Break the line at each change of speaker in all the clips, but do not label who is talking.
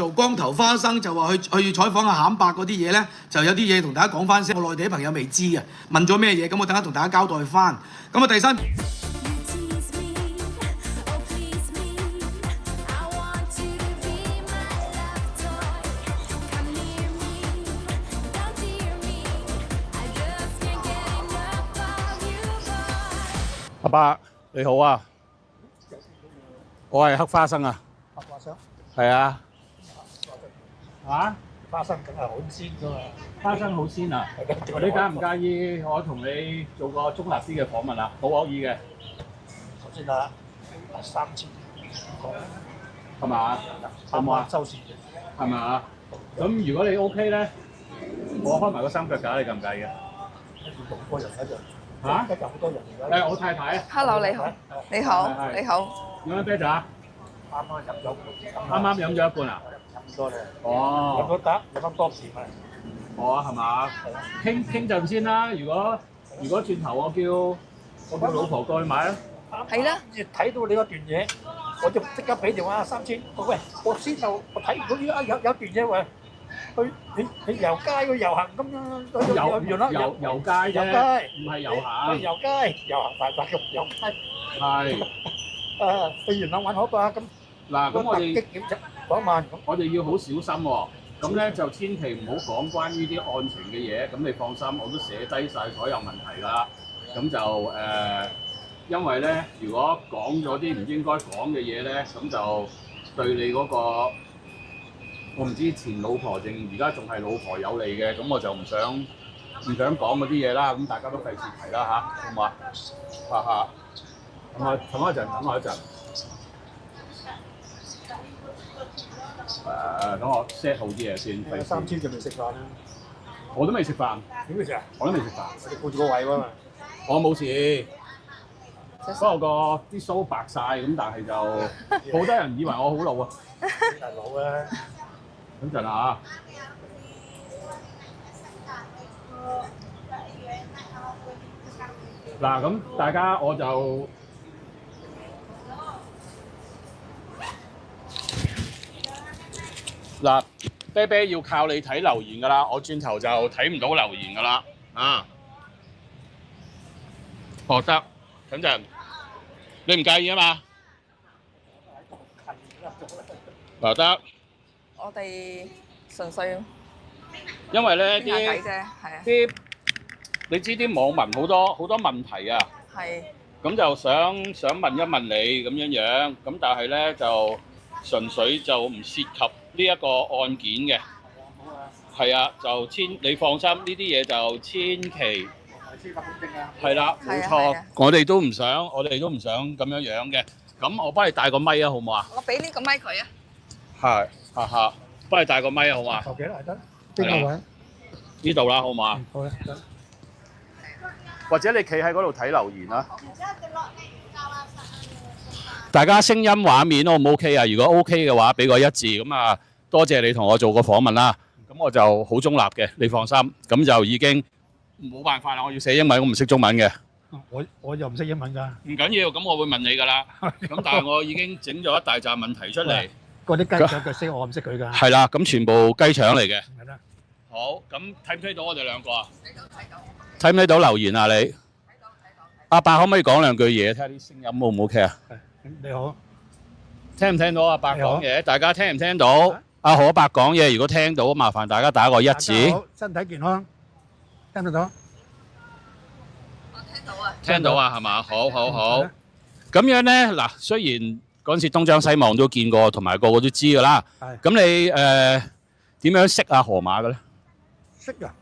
做光頭花生，就話去採訪阿餡伯嗰啲嘢咧，就有啲嘢同大家講翻先。我內地啲朋友未知啊，問咗咩嘢，咁我等下同大家交代翻。咁啊，第三。
阿伯你好啊，我係黑花生啊。
黑花生
係啊。嚇？
花生梗係好鮮㗎嘛。
花生好鮮啊！你介唔介意我同你做個中立啲嘅訪問啊？好可以嘅。
頭先啊，3000
係嘛？好唔好啊？
收線
係咪？咁如果你 OK 咧，我開埋個三腳架，你介唔介意啊？
好多人喺度。
嚇？
一陣好多人而家。
我太太啊。
Hello， 你好，你好，你好。
飲緊啤酒啊？
啱啱飲咗罐。
啱啱飲咗一罐啊？
飲多咧。
哦。
飲咗得，飲翻多時咪。
哦，係嘛？傾陣先啦。如果轉頭我叫老婆過去買啊。
係啦。
睇到你嗰段嘢，我就即刻俾電話3000。喂，我先就我睇唔到依家有段嘢喂。去遊街去遊行咁樣，
遊街啫，唔係遊行。
遊街遊行大白咁遊街。
係。
去元朗玩好吧咁。
嗱，咁我哋
擊檢嗰晚，
我哋要好小心喎。咁咧就千祈唔好講關於啲案情嘅嘢。咁你放心，我都寫低晒所有問題㗎啦。咁就因為咧，如果講咗啲唔應該講嘅嘢咧，咁就對你嗰個。我唔知前老婆定而家仲係老婆有利嘅，咁我就唔想講嗰啲嘢啦。咁大家都費事提啦嚇，好唔好啊？哈哈，等我一陣。等我 set 好啲嘢先。
3000仲未食飯啊？
我都未食飯。
點會食啊？
我都未食飯。
你顧住個位喎嘛？
我冇事。不過啲鬚白晒咁，但係就好多人以為我好老啊。
大佬啊！
等陣啊！嗱，咁大家我就嗱，啤啤要靠你睇留言㗎啦，我轉頭就睇唔到留言㗎啦啊！哦得，等陣，你唔介意啊嘛？嗱得。
我哋純粹
因為咧
傾下偈啫，係啊。
啲你知啲網民好多問題啊，
係。
咁就想問一問你咁樣，咁但係咧就純粹就唔涉及呢一個案件嘅。係啊，就你放心，呢啲嘢就千祈係啦，冇錯。我哋都唔想咁樣嘅。咁我幫你帶個咪啊，好唔好啊？
我俾呢個咪佢啊。
係。哈哈，幫你帶個咪啊，好嘛？
求其嚟得，邊個位？
呢度啦，好嘛？
好啊，得。
或者你企喺嗰度睇留言啦。大家聲音畫面 O 唔 OK 啊？如果 OK 嘅話，俾個1字咁啊，多謝你同我做個訪問啦。咁我就好中立嘅，你放心。咁就已經冇辦法啦，我要寫英文，我唔識中文嘅。
我又唔識英文㗎。
唔緊要，咁我會問你㗎啦。咁但係我已經整咗一大紮問題出嚟。
嗰啲雞腸佢識，我唔識佢㗎。
係啦，咁全部雞腸嚟嘅。
係啦。
好，咁睇唔睇到我哋兩個啊？睇唔睇到留言啊？你？阿伯可唔可以講兩句嘢？睇下啲聲音 O 唔 OK 啊？
你好。
聽唔聽到阿伯講嘢？大家聽唔聽到？阿何伯講嘢，如果聽到，麻煩大家打個1字。
好，身體健康。聽唔聽到？
我聽到啊。
聽到啊，係嘛？好。咁樣咧，嗱，雖然嗰陣時東張西望都見過，同埋個個都知㗎啦。咁你點樣識阿河馬嘅咧？
識啊，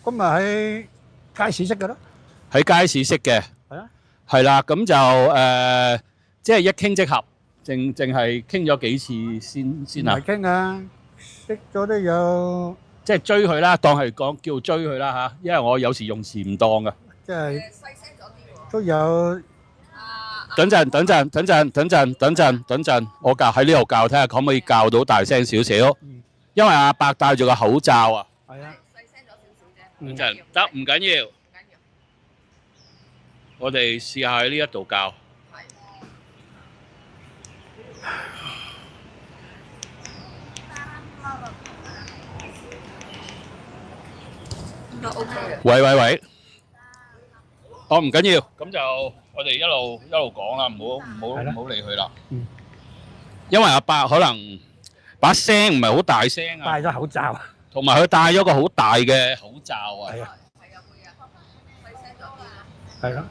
咁咪喺街市識嘅咯。
喺街市識嘅。
係啊。係
啦，咁就即係一傾即合，淨係傾咗幾次先啊？
唔係傾啊，識咗都有。
即係追佢啦，當係講叫追佢啦嚇，因為我有時用詞唔當㗎。
即係都有。
等陣，我喺呢度教，睇下可唔可以教到大聲少少。因為阿伯戴住個口罩啊。
係啊。
細聲咗少少啫。
等陣得唔緊要。我哋試下喺呢一度教。
都 OK 嘅。
喂喂喂，哦唔緊要，咁就我哋一路講啦，唔好理佢啦。因為阿伯可能把聲唔係好大聲啊，
戴咗口罩。
同埋佢戴咗個好大嘅口罩啊。
係啊，
係啊，會啊，細聲咗啲啦。
係咯。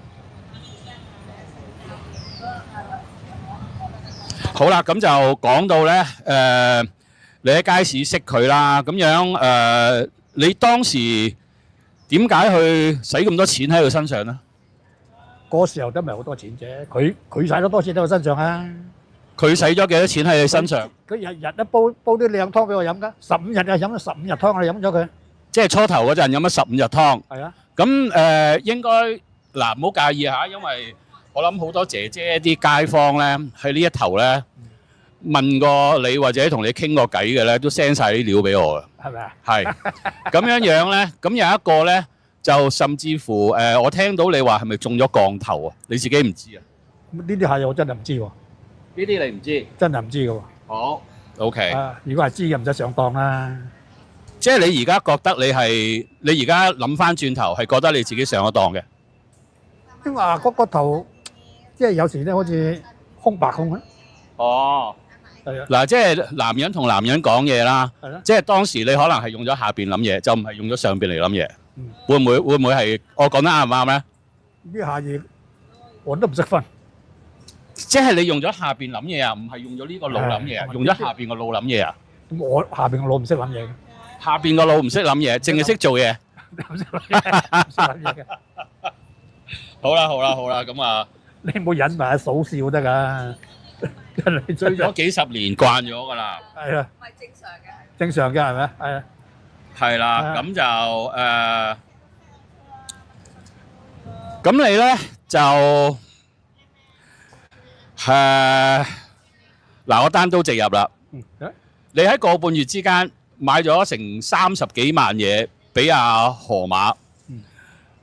好啦，咁就講到咧，你喺街市識佢啦，咁樣你當時點解去使咁多錢喺佢身上咧？
嗰時候都唔係好多錢啫，佢使咗多錢喺我身上啊！
佢使咗幾多錢喺你身上？
佢日日都煲啲靚湯俾我飲㗎，15日啊飲咗15日湯，我飲咗佢。
即係初頭嗰陣飲咗15日湯。
係啊。
咁應該嗱唔好介意嚇，因為我諗好多姐姐啲街坊咧喺呢一頭咧問過你或者同你傾過偈嘅咧，都 send 曬啲料俾我嘅。
係咪啊？
係。咁樣咧，咁有一個咧就甚至乎我聽到你話係咪中咗降頭啊？你自己唔知啊？
呢啲係我真係唔知喎。
呢啲你唔知？
真係唔知嘅喎。
好 ，OK。
如果係知嘅，唔使上當啦。
即係你而家覺得你而家諗翻轉頭係覺得你自己上咗當嘅。
因為嗰個頭，即係有時咧好似空白空啊。
哦。
係啊。
嗱，即係男人同男人講嘢啦。
係咯。
即係當時你可能係用咗下邊諗嘢，就唔係用咗上邊嚟諗嘢。會唔會係我講得啱唔啱咧？
呢下嘢我都唔識分。
即係你用咗下邊諗嘢啊，唔係用咗呢個腦諗嘢啊，用咗下邊個腦諗嘢啊。
咁我下邊個腦唔識諗嘢嘅。
下邊個腦唔識諗嘢，淨係識做嘢。
唔識諗嘢，唔識諗嘢嘅。
好啦，咁啊，
你唔好忍埋數笑得㗎。
追咗幾十年慣咗㗎啦。
係啊。
唔係正常嘅。
正常嘅係咪啊？係啊。
係啦，咁就咁你咧就嗱，我單刀直入啦。你喺個半月之間買咗成30幾萬嘢俾阿河馬，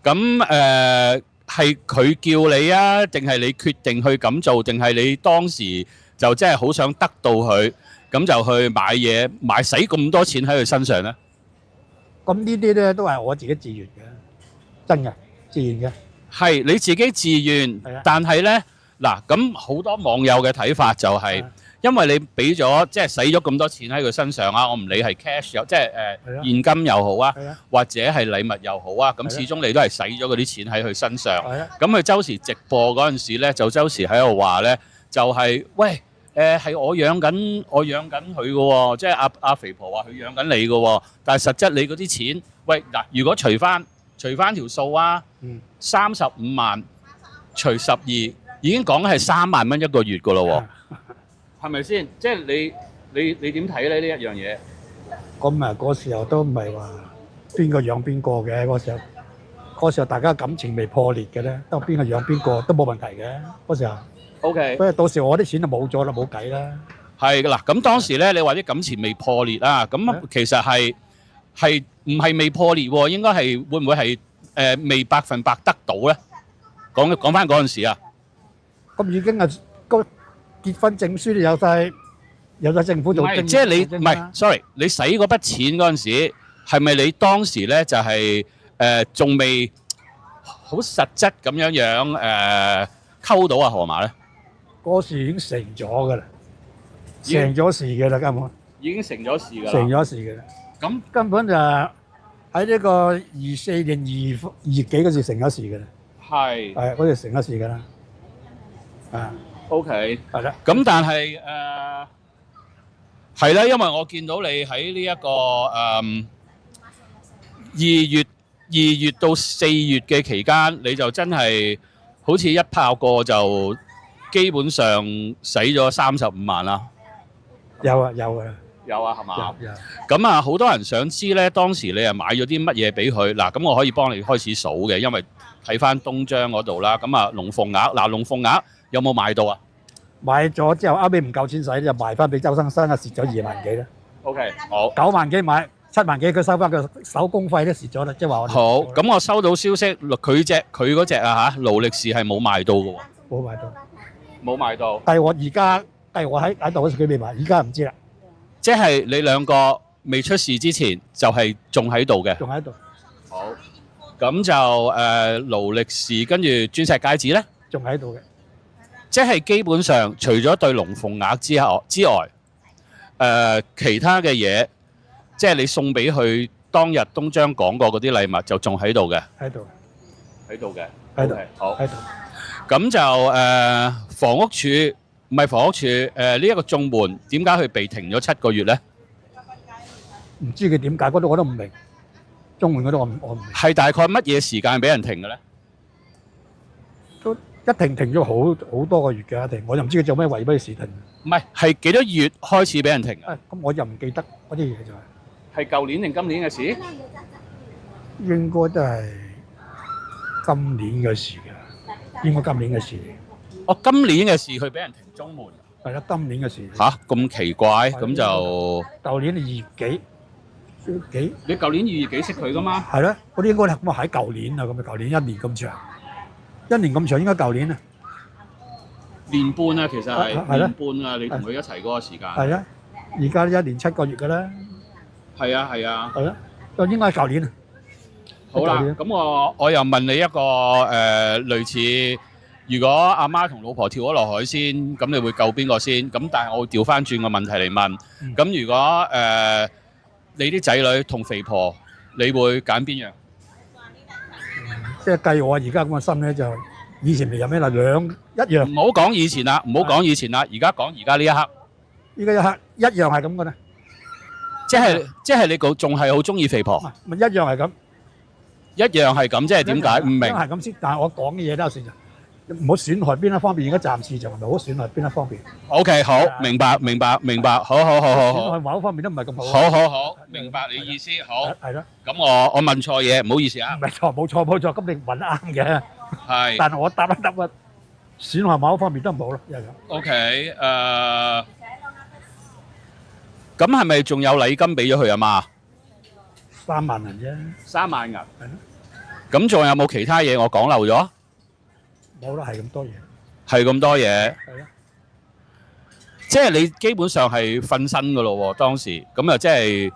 咁係佢叫你啊，定係你決定去咁做，定係你當時就真係好想得到佢，咁就去買嘢，使咁多錢喺佢身上咧？
咁呢啲咧都係我自己自願嘅，真嘅，自願嘅。
係你自己自願，但係咧嗱，咁好多網友嘅睇法就係，因為你俾咗即係使咗咁多錢喺佢身上啊，我唔理係 cash 又即係現金又好啊，或者係禮物又好啊，咁始終你都係使咗嗰啲錢喺佢身上。咁佢周時直播嗰陣時咧，就周時喺度話咧，就係喂係我養緊佢嘅喎，即係阿肥婆話佢養緊你嘅喎，但係實質你嗰啲錢，喂嗱，如果除翻條數啊，35萬除12，已經講係3萬蚊一個月㗎咯喎，係咪先？即係你點睇咧呢一樣嘢？
咁啊，嗰時候都唔係話邊個養邊個嘅，嗰時候大家感情未破裂嘅咧，都邊個養邊個都冇問題嘅嗰時候。
OK，
所以到時我啲錢就冇咗啦，冇計啦。
係㗎啦，咁當時咧，你話啲感情未破裂啊，咁其實係唔係未破裂喎？應該係會唔會係未100%得到咧？講翻嗰陣時啊，
咁已經係個結婚證書都有晒政府做證。
即係你唔係 ，sorry， 你使嗰筆錢嗰陣時，係咪你當時咧就係仲未好實質咁樣溝到阿河馬咧？
嗰時已經成咗㗎啦，成咗事㗎啦，根本
已經成咗事㗎啦。
成咗事㗎啦。咁根本就喺呢個24年2月幾嗰時成咗事㗎啦。
係。係
嗰時成咗事㗎啦。啊。
OK。係啦。
咁
但係係啦，因為我見到你喺呢一個2月到4月嘅期間，你就真係好似一炮過就基本上使咗35萬啦。
有啊，有啊。
有啊，係嘛？
有。
咁啊，好多人想知咧，當時你係買咗啲乜嘢俾佢？嗱，咁我可以幫你開始數嘅，因為睇翻東張嗰度啦。咁啊，龍鳳鈪，嗱，龍鳳鈪有冇買到啊？買咗之後，後尾唔夠錢使，就賣翻俾周生生啊，蝕咗2萬幾啦。OK，好。9萬幾買，7萬幾佢收翻個手工費都蝕咗啦，即係話我。好，咁我收到消息，佢嗰隻啊嚇，勞力士係冇賣到嘅喎。冇賣到。冇賣到。但係我喺度嗰時佢未賣，而家唔知啦。即係你兩個未出事之前就係仲喺度嘅。
仲喺度，
好，咁就勞力士跟住鑽石戒指咧，
仲喺度嘅。
即係基本上除咗對龍鳳鈪之外，其他嘅嘢，即係你送俾佢當日東張講過嗰啲禮物就仲喺度嘅。
喺度，
喺度嘅，
喺度
OK，好。
喺度。
咁就房屋署唔係房屋署呢一個綜援點解佢被停咗7個月咧？
唔知佢點解，嗰度我都唔明。中門嗰度我唔明。
係大概乜嘢時間俾人停嘅咧？
都一停咗好多個月嘅一停，我就唔知佢做咩為乜事停。
唔係，係幾多月開始俾人停嘅？
咁我就唔記得嗰啲嘢就係。
係舊年定今年嘅事？
應該都係今年嘅事嘅，應該今年嘅事。
哦，今年嘅事佢俾人停綜援。
係啦，今年嘅事。
嚇，咁奇怪，咁就
舊年2月幾？
你舊年2月幾識佢噶嘛？
係咯，嗰啲應該係咁啊，喺舊年啊，咁啊，舊年1年咁長，1年咁長應該舊年啊。
年半啊，其實係
係啦
年半啊，你同佢一齊嗰個時間。
係啊，而家1年7個月㗎啦。
係啊，係啊。
係啦，就應該係舊年啊。
好啦，
舊年
咁我又問你一個類似，如果阿媽同老婆跳咗落海先，咁你會救邊個先？咁但係我會調翻轉個問題嚟問，咁如果你啲仔女同肥婆，你會揀邊樣？
即係計我而家咁嘅心咧，就以前嚟有咩啦，一樣。
唔好講以前啦，唔好講以前啦，而家講而家呢一刻。
依家一刻一樣係咁嘅啦，
即係你仲係好中意肥婆，
咪一樣係咁。
一樣係咁，即係點解？唔明。
係咁先，但係我講嘅嘢都有時就唔好損害邊一方面，而家暫時就唔係好損害邊一方面。
OK，好，明白，好。
損害某一方面都唔係咁好。
好，明白你意思，好。
係咯。
咁我問錯嘢，唔好意思啊。
唔係錯，冇錯，咁你問得啱嘅。
係。
但係我答一答啊，損害某一方面都唔好咯，一樣。
OK，咁係咪仲有禮金俾咗佢阿媽
？3萬銀啫。
3萬銀。
係咯。
咁仲有冇其他嘢我講漏咗？
冇啦，係咁多嘢。
係咁多嘢。
係咯。
即係你基本上係瞓身噶咯喎，當時咁啊，即係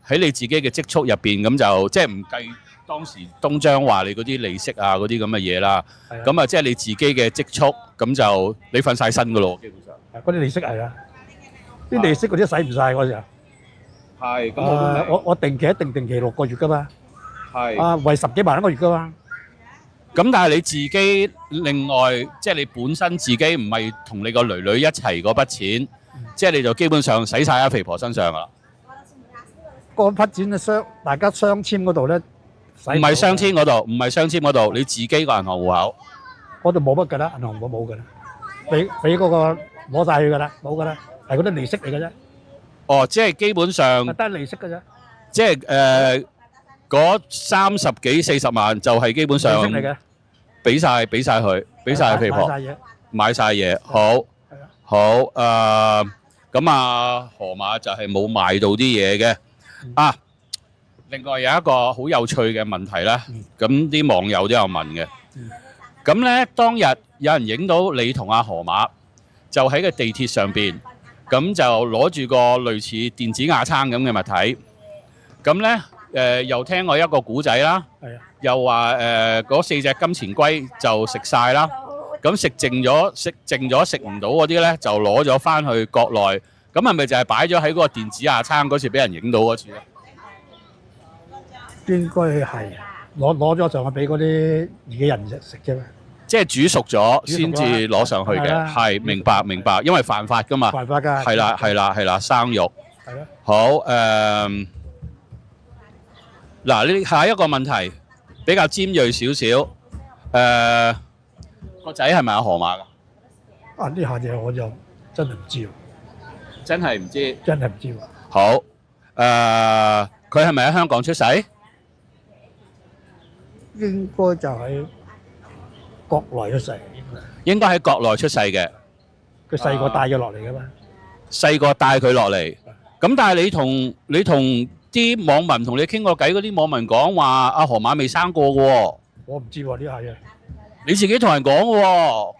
喺你自己嘅積蓄入邊，咁就即係唔計當時東張話你嗰啲利息啊嗰啲咁嘅嘢啦。咁啊，即係你自己嘅積蓄，咁就你瞓晒身噶咯，基本上。
嗰啲利息係啊，啲利息嗰啲使唔晒嗰時候。
係。咁
我定期定期6個月噶嘛。
係。
為10幾萬一個月噶嘛。
咁但係你自己另外，即係你本身自己唔係同你個女女一齊嗰筆錢，即係你就基本上使晒喺肥婆身上噶啦。
嗰筆錢咧大家雙簽嗰度咧，
唔係雙簽嗰度，唔係雙簽嗰度，你自己個銀行戶口。
嗰度冇乜㗎啦，銀行冇㗎啦，俾嗰個攞晒佢㗎啦，冇㗎啦，係嗰啲利息嚟㗎啫。
哦，即係基本上。
得利息㗎啫。
即係嗰30幾40萬就係基本上俾晒佢，俾晒肥婆，買晒嘢，好咁啊，河馬就係冇買到啲嘢嘅啊。另外有一個好有趣嘅問題啦，咁啲網友都有問嘅。咁咧當日有人影到你同阿河馬就喺個地鐵上邊，咁就攞住個類似電子瓦罉咁嘅物體，咁咧又聽過一個古仔啦，又話嗰4隻金錢龜就食晒啦，咁食剩咗食唔到嗰啲咧就攞咗翻去國內，咁係咪就係擺咗喺嗰個電子瓦罉嗰次俾人影到嗰次咧？
應該係攞咗上去俾嗰啲自己人食啫嘛。
即係煮熟咗先至攞上去嘅，係明白，因為犯法噶嘛。
犯法㗎。
係啦，生肉。
係咯。
好嗱，呢下一個問題比較尖鋭少少。個仔係咪阿河馬㗎？
啊，呢下嘢我就真係唔知喎。
真係唔知。
真係唔知喎。
好佢係咪喺香港出世？
應該就喺國內出世。
應該喺國內出世嘅。
佢細個帶咗落嚟㗎嘛。
細個帶佢落嚟。咁但係你同啲網民同你傾過偈嗰啲網民講話阿河馬未生過嘅喎。
我唔知喎呢下嘢。
你自己同人講嘅喎。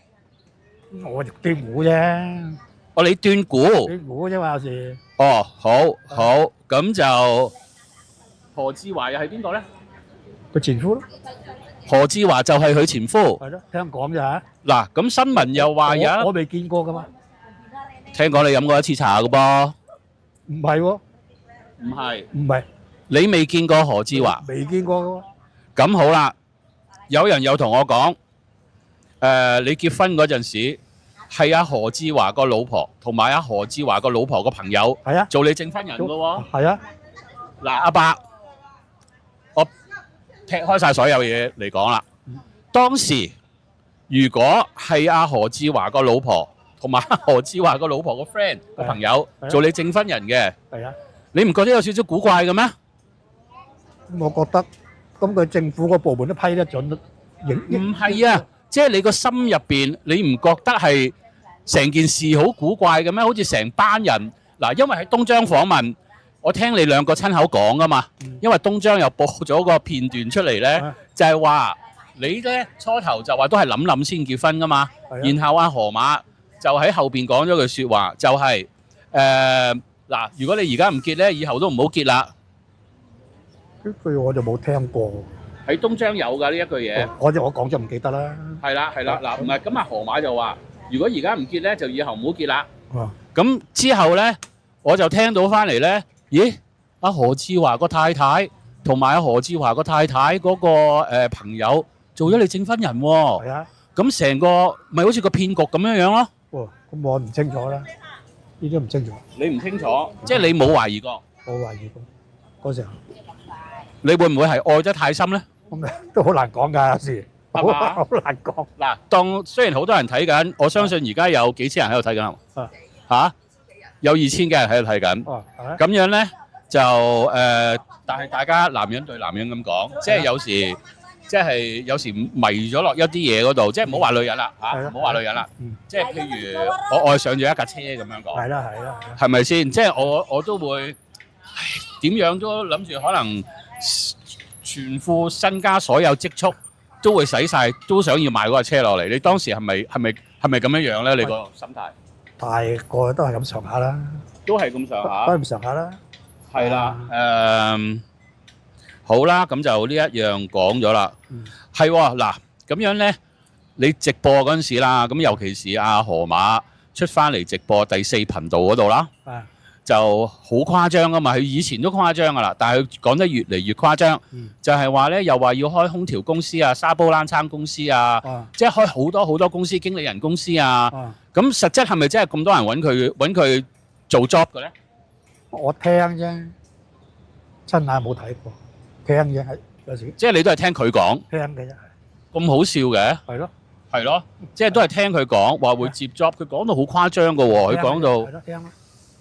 我啲估啫。
你斷估。
斷估啫嘛，有時。
哦，好，咁就何志華又係邊個咧？
佢前夫咯。
何志華就係佢前夫。
係咯，聽講啫嚇。
嗱，咁新聞又話
我未見過噶嘛。
聽講你飲過一次茶噶噃？
唔係喎。唔係。
你未見過何志華？
未見過噶喎。
咁好啦，有人又同我講，你結婚嗰陣時係阿何志華個老婆同埋阿何志華個老婆個朋友做你證婚人噶喎。
係啊。
嗱，阿伯，我踢開晒所有嘢嚟講啦。當時如果係阿何志華個老婆同埋何志華個老婆個 friend 個朋友做你證婚人嘅，你唔覺得有少少古怪嘅咩？
我覺得咁佢政府個部門都批得準，
唔係啊，即係你個心入邊，你唔覺得係成件事好古怪嘅咩？好似成班人嗱，因為喺東張訪問，我聽你兩個親口講噶嘛，因為東張又播咗個片段出嚟咧，就係話你咧初頭就話都係諗先結婚噶嘛，然後阿河馬就喺後邊講咗句説話，就係嗱，如果你而家唔結咧，以後都唔好結啦。
呢句我就冇聽過。
喺東張有㗎呢一句嘢。
我講咗唔記得啦。
係啦，嗱，唔係咁啊，河馬就話：如果而家唔結咧，就以後唔好結啦。咁之後咧，我就聽到翻嚟咧，咦？阿何志華個太太同埋阿何志華個太太嗰個朋友做咗你證婚人喎。係啊。咁成個咪好似個騙局咁樣樣咯。
哦，咁我唔清楚啦，呢啲唔清楚。
你唔清楚，即係你冇懷疑過。
冇懷疑過嗰時候。
你會唔會係愛得太深咧？
咁都好難講㗎，有時好難講。
嗱，當雖然好多人睇緊，我相信而家有幾千人喺度睇緊係嘛？嚇，有2000幾人喺度睇緊。咁樣咧就但係大家男人對男人咁講，即係有時迷咗落一啲嘢嗰度，即係唔好話女人啦嚇，唔好話女人啦。即係譬如我愛上咗一架車咁樣講。係啦。係咪先？即係我都會點樣都諗住可能。全副身家所有積蓄都會使晒，都想要買嗰架車落嚟。你當時係咪咁樣樣咧？你個心態？大個都係咁上下啦。都係咁上下。都係咁上下啦。係啦，好啦，咁就呢一樣講咗啦。係喎，嗱，咁樣咧，你直播嗰陣時啦，咁尤其是阿河馬出翻嚟直播第4頻道嗰度啦。就好誇張噶嘛，佢以前都誇張噶啦，但係佢講得越嚟越誇張，就係話咧，又話要開空調公司啊、沙煲冷餐公司啊，即係開好多公司、經理人公司啊。咁實質係咪真係咁多人揾佢做 job 嘅咧？我聽啫，親眼冇睇過，聽啫係有時。即係你都係聽佢講。聽嘅啫。咁好笑嘅？係咯，即係都係聽佢講話會接 job，佢講到好誇張噶喎，佢講到。係咯，聽啦。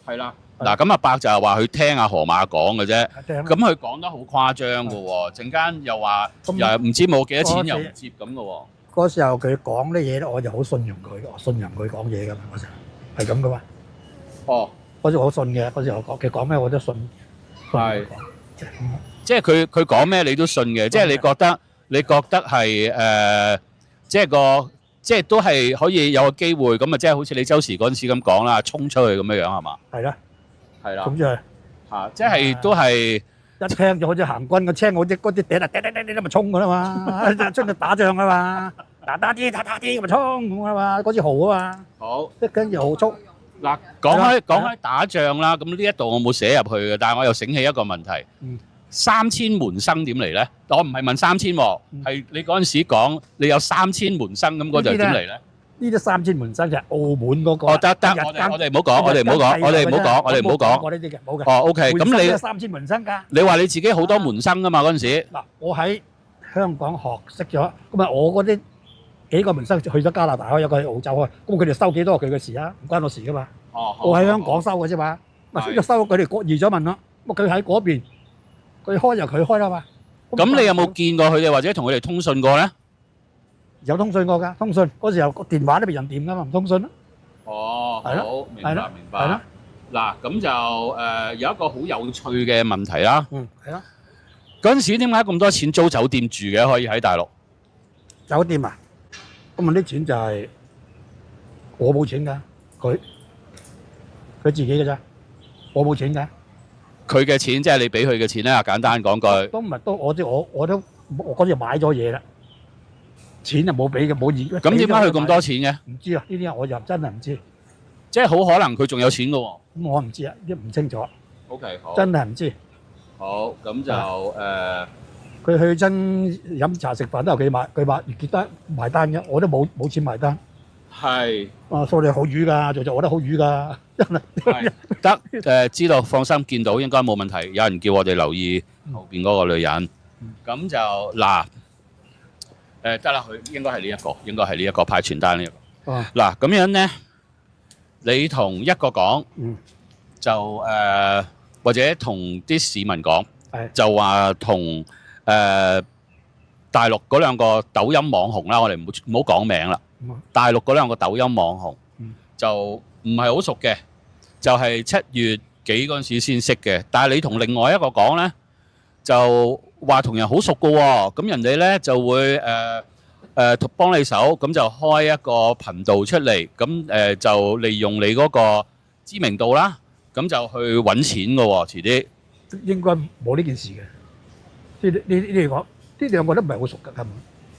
係啦。嗱，咁阿伯就係話佢聽阿河馬講嘅啫，咁佢講得好誇張嘅喎，陣間又話又唔知冇幾多錢又唔接咁嘅喎。嗰時候佢講啲嘢咧，我就好信任佢，我信任佢講嘢㗎嘛，嗰時候係咁嘅嘛。哦，嗰時我信嘅，嗰時候佢講咩我都信。係，即係佢講咩你都信嘅，即係你覺得係即係都係可以有個機會咁啊，即係好似你周時嗰陣時咁講啦，衝出去咁樣樣係嘛？係啦。係啦，咁就嚇，即係都係一聽就好似行軍嘅車，我嗰啲頂啊，頂咪衝㗎啦嘛，出去打仗啊嘛，打啲咁咪衝咁啊嘛，嗰支號啊嘛。好，一跟住號速。嗱，講開打仗啦，咁呢一度我冇寫入去嘅，但係我又醒起一個問題。3000門生點嚟咧？我唔係問3000喎，係你嗰陣時講你有3000門生咁嗰就點嚟咧？呢啲3000門生就係澳門嗰個。哦，得，我哋唔好講，我哋唔好講。我呢啲嘅冇嘅。哦，OK，咁你3000門生㗎。你話你自己好多門生㗎嘛？嗰陣時。嗱，我喺香港學識咗，咁啊，我嗰啲幾個門生去咗加拿大開，有個去澳洲開，咁佢哋收幾多佢嘅事啊？唔關我事㗎嘛。哦。我喺香港收嘅啫嘛。嗱，收佢哋移咗民咯。咁佢喺嗰邊，佢開就佢開啦嘛。咁你有冇見過佢哋或者同佢哋通訊過咧？有通訊過㗎，通訊嗰時候個電話都未人掂㗎嘛，唔通訊咯。哦，好，明白。係咯。嗱，咁就有一個好有趣嘅問題啦。係咯。嗰陣時點解咁多錢租酒店住嘅？可以喺大陸。酒店啊？咁啊啲錢就係我冇錢㗎，佢
佢自己嘅咋，我冇錢㗎。
佢嘅錢即係你俾佢嘅錢啦。簡單講句，
都唔係都我嗰時買咗嘢啦，錢就冇俾嘅，冇現。
咁點解佢咁多錢嘅？
唔知啊，呢啲我就真係唔知。
即係好可能佢仲有錢㗎喎。
咁我唔知啊，啲唔清楚，
OK， 好。
真係唔知。
好，咁就
佢去親飲茶食飯都有佢話記得埋單嘅，我都冇錢埋單。
係
啊，所以好魚㗎，做我都好魚㗎，真係。
係得知道，放心，見到應該冇問題。有人叫我哋留意後邊嗰個女人，咁就嗱得啦，佢應該係呢一個，應該係呢一個派傳單呢一個。嗱咁樣咧，你同一個講，就或者同啲市民講，就話同大陸嗰兩個抖音網紅啦，我哋唔好講名啦。大陸嗰兩個抖音網紅就唔係好熟嘅，就係7月幾嗰陣時先識嘅。但係你同另外一個講咧，就話同人好熟嘅喎，咁人哋咧就會幫你手，咁就開一個頻道出嚟，咁就利用你嗰個知名度啦，咁就去揾錢嘅喎，遲啲。
應該冇呢件事嘅。呢兩個都唔係好熟㗎，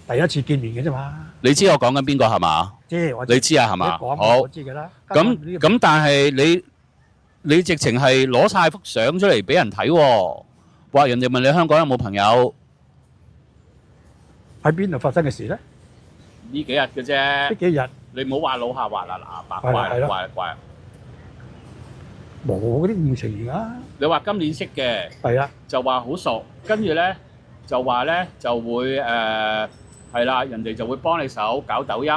第一次見面嘅啫嘛。
你知我講緊邊個係嘛？
知，
你知啊係嘛？好，
我知㗎啦。
咁但係你直情係攞晒幅相出嚟俾人睇喎，話人哋問你香港有冇朋友？
喺邊度發生嘅事咧？
呢幾日嘅啫。
呢幾日
你唔好話老下滑啦，嗱白怪。
冇嗰啲誤情緣啊！
你話今年識嘅，
係啊，
就話好熟，跟住咧就話咧就會係啦，人哋就會幫你手搞抖音，